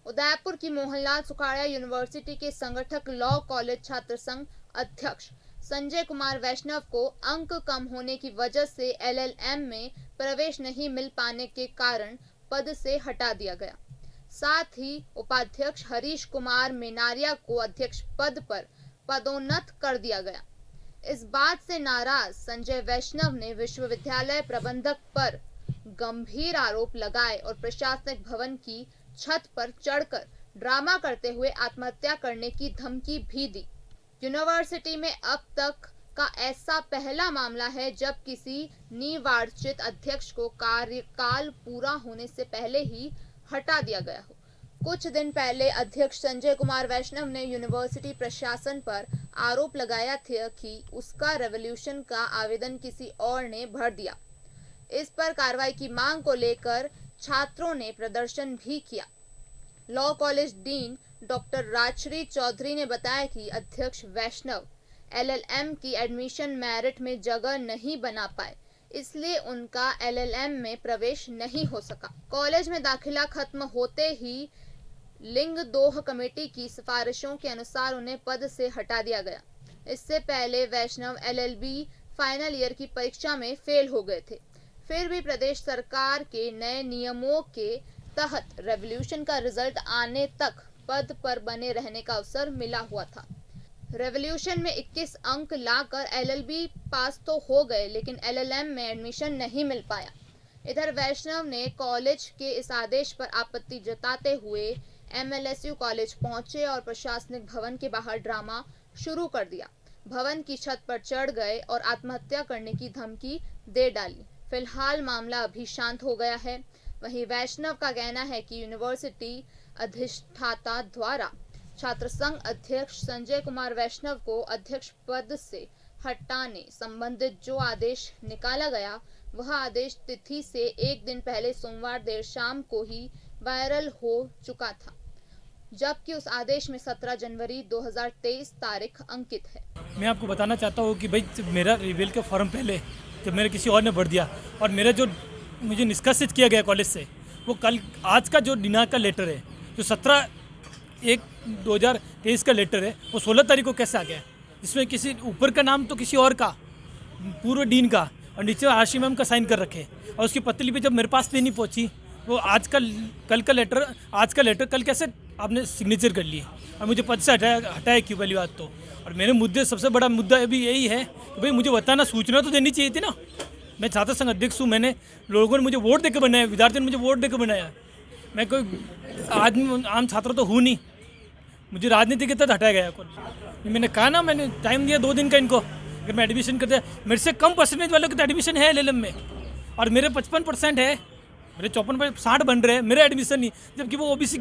उदयपुर की मोहनलाल सुखाड़िया यूनिवर्सिटी के संगठक लॉ कॉलेज छात्र संघ अध्यक्ष संजय कुमार वैष्णव को अंक कम होने की वजह से एलएलएम में प्रवेश नहीं मिल पाने के कारण पद से हटा दिया गया। साथ ही उपाध्यक्ष हरीश कुमार मेनारिया को अध्यक्ष पद पर पदोन्नत कर दिया गया। इस बात से नाराज संजय वैष्णव ने विश्वविद्यालय प्रबंधक पर गंभीर आरोप लगाए और प्रशासनिक भवन की छत पर चढ़कर ड्रामा करते हुए आत्महत्या करने की धमकी भी दी। यूनिवर्सिटी में अब तक का ऐसा पहला मामला है जब किसी निर्वाचित अध्यक्ष को कार्यकाल पूरा होने से पहले ही हटा दिया गया हो। कुछ दिन पहले अध्यक्ष संजय कुमार वैष्णव ने यूनिवर्सिटी प्रशासन पर आरोप लगाया था कि उसका रेवोल्यूशन का आवेदन किसी और ने भर दिया। इस पर कार्रवाई की मांग को लेकर छात्रों ने प्रदर्शन भी किया। Law college dean doctor Rajshree Chaudhary ने बताया कि अध्यक्ष वैष्णव एलएलएम की एडमिशन मेरिट में जगह नहीं बना पाए, इसलिए उनका एलएलएम में प्रवेश नहीं हो सका। कॉलेज में दाखिला खत्म होते ही लिंग दोह कमेटी की सिफारिशों के अनुसार उन्हें पद से हटा दिया गया। इससे पहले वैष्णव एलएलबी फाइनल ईयर की परीक्षा में फेल हो गए थे। फिर भी प्रदेश सरकार के नए नियमों के तहत रेवोल्यूशन का रिजल्ट आने तक पद पर बने रहने का अवसर मिला हुआ था। रेवोल्यूशन में 21 अंक लाकर एलएलबी पास तो हो गए, लेकिन एलएलएम में एडमिशन नहीं मिल पाया। इधर वैष्णव ने कॉलेज के इस आदेश पर आपत्ति जताते हुए एमएलएसयू कॉलेज पहुंचे और प्रशासनिक भवन के बाहर ड्रामा शुरू कर दिया। भवन की छत पर चढ़ गए और आत्महत्या करने की धमकी दे डाली। फिलहाल मामला अभी शांत हो गया है। वहीं वैष्णव का कहना है कि यूनिवर्सिटी अधिष्ठाता द्वारा छात्र संघ अध्यक्ष संजय कुमार वैष्णव को अध्यक्ष पद से हटाने संबंधित जो आदेश निकाला गया, वह आदेश तिथि से एक दिन पहले सोमवार देर शाम को ही वायरल हो चुका था, जबकि उस आदेश में 17 जनवरी 2023 तारीख अंकित है। मैं आपको बताना चाहता हूँ कि भाई मेरा रिवेल का फॉर्म पहले जब मेरे किसी और ने भर दिया और मेरा जो मुझे निष्कासित किया गया कॉलेज से, वो कल आज का जो दिनांक का लेटर है, जो 17/1/2023 का लेटर है, वो 16 तारीख को कैसे आ गया, जिसमें किसी ऊपर का नाम तो किसी और का, पूर्व डीन का, और नीचे आशी मैम का साइन कर रखे, और उसकी प्रतिलिपि जब मेरे पास भी नहीं पहुंची, वो आज का कल का लेटर, आज का लेटर कल कैसे आपने सिग्नेचर कर लिए और मुझे पद से हटाया क्यों? पहली बात तो, और मेरे मुद्दे सबसे बड़ा मुद्दा अभी यही है कि भाई मुझे बताना, सूचना तो देनी चाहिए थी ना। मैं छात्र संघ अध्यक्ष हूँ, मैंने लोगों ने मुझे वोट देकर बनाया, विद्यार्थियों ने मुझे वोट देकर बनाया। मैं कोई आदमी आम छात्र तो हूँ नहीं, मुझे राजनीति के तहत हटाया गया कॉलेज। मैंने कहा ना, मैंने टाइम दिया 2 दिन का इनको, अगर मैं एडमिशन करते, मेरे से कम परसेंटेज वालों की तो एडमिशन है एलएलएम में, और मेरे 55% है, मेरे 54/60 बन रहे हैं, मेरा एडमिशन नहीं, जबकि वो ओबीसी,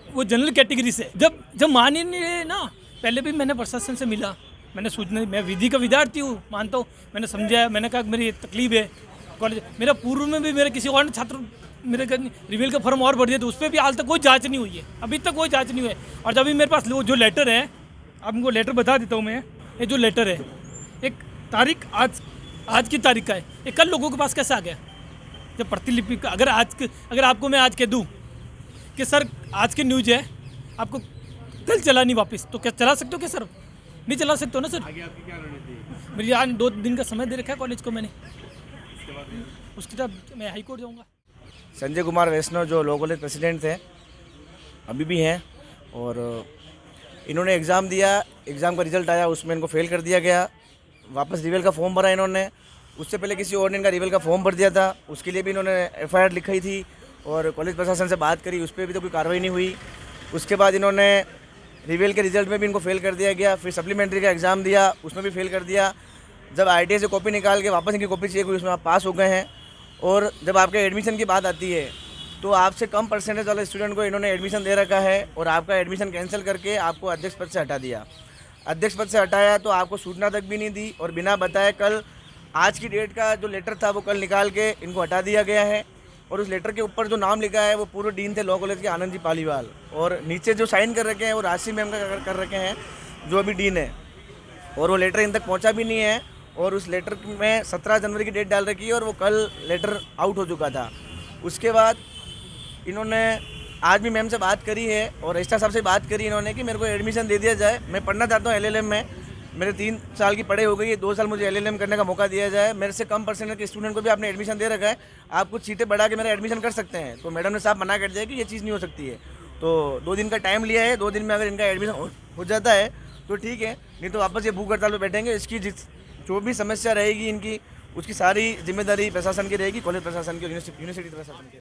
वो जनरल कैटेगरी से। जब मान ही नहीं रहे ना, पहले भी मैंने प्रशासन से मिला, मैंने सूचना, मैं विधि का विद्यार्थी हूँ, मानता हूँ, मैंने समझाया, मैंने कहा मेरी ये तकलीफ है। कॉलेज मेरा पूर्व में भी मेरे किसी और छात्र मेरे रिवेल का फॉर्म और भर दिया, तो उस पर भी हाल तक कोई जांच नहीं हुई है, अभी तक कोई जांच नहीं हुई है। और जब भी मेरे पास जो लेटर है, आपको लेटर बता देता हूँ मैं, ये जो लेटर है, एक तारीख आज की तारीख का है, ये कल लोगों के पास कैसे आ गया? जब प्रतिलिपि का, अगर आपको मैं आज कह दूँ कि सर आज की न्यूज है, आपको कल चलानी वापस, तो क्या चला सकते हो क्या सर? नहीं चला सकते हो ना सर। आगे आपकी क्या रणनीति? मेरी आज 2 दिन का समय दे रखा है कॉलेज को मैंने, उसके बाद मैं हाई कोर्ट जाऊँगा। संजय कुमार वैष्णव जो लॉ कॉलेज प्रेसिडेंट थे, अभी भी हैं, और इन्होंने एग्ज़ाम दिया, एग्ज़ाम का रिजल्ट आया, उसमें इनको फेल कर दिया गया। वापस रिवेल का फॉर्म भरा इन्होंने, उससे पहले किसी और ने इनका रिवेल का फॉर्म भर दिया था, उसके लिए भी इन्होंने एफआईआर लिखाई थी और कॉलेज प्रशासन से बात करी, उस पर भी तो कोई कार्रवाई नहीं हुई। उसके बाद इन्होंने रिवेल के रिजल्ट में भी इनको फेल कर दिया गया, फिर सप्लीमेंट्री का एग्ज़ाम दिया, उसमें भी फेल कर दिया। जब आईटीआई से कॉपी निकाल के वापस इनकी कॉपी चाहिए, उसमें आप पास हो गए हैं। और जब आपके एडमिशन की बात आती है, तो आपसे कम परसेंटेज वाले स्टूडेंट को इन्होंने एडमिशन दे रखा है और आपका एडमिशन कैंसिल करके आपको अध्यक्ष पद से हटा दिया। अध्यक्ष पद से हटाया तो आपको सूचना तक भी नहीं दी, और बिना बताए कल आज की डेट का जो लेटर था वो कल निकाल के इनको हटा दिया गया है। और उस लेटर के ऊपर जो नाम लिखा है वो पूर्व डीन थे लॉ कॉलेज के आनंद जी पालीवाल, और नीचे जो साइन कर रखे हैं वो राशि मैम का कर रखे हैं जो अभी डीन है, और वो लेटर इन तक पहुंचा भी नहीं है। और उस लेटर में 17 जनवरी की डेट डाल रखी है और वो कल लेटर आउट हो चुका था। उसके बाद इन्होंने आज भी मैम से बात करी है और रजिस्ट्रार साहब से बात करी इन्होंने कि मेरे को एडमिशन दे दिया जाए। मैं पढ़ना चाहता हूँ एलएलएम में, मेरे 3 साल की पढ़ाई हो गई है, 2 साल मुझे एलएलएम करने का मौका दिया जाए। मेरे से कम परसेंटेज के स्टूडेंट को भी आपने एडमिशन दे रखा है, आप कुछ सीटें बढ़ा के मेरा एडमिशन कर सकते हैं। तो मैडम ने साहब मना कर दिया कि ये चीज़ नहीं हो सकती है। तो 2 दिन का टाइम लिया है, 2 दिन में अगर इनका एडमिशन हो जाता है तो ठीक है, नहीं तो वापस ये भूख हड़ताल पर बैठेंगे। इसकी जो भी समस्या रहेगी इनकी, उसकी सारी जिम्मेदारी प्रशासन की रहेगी, कॉलेज प्रशासन की और यूनिवर्सिटी प्रशासन की।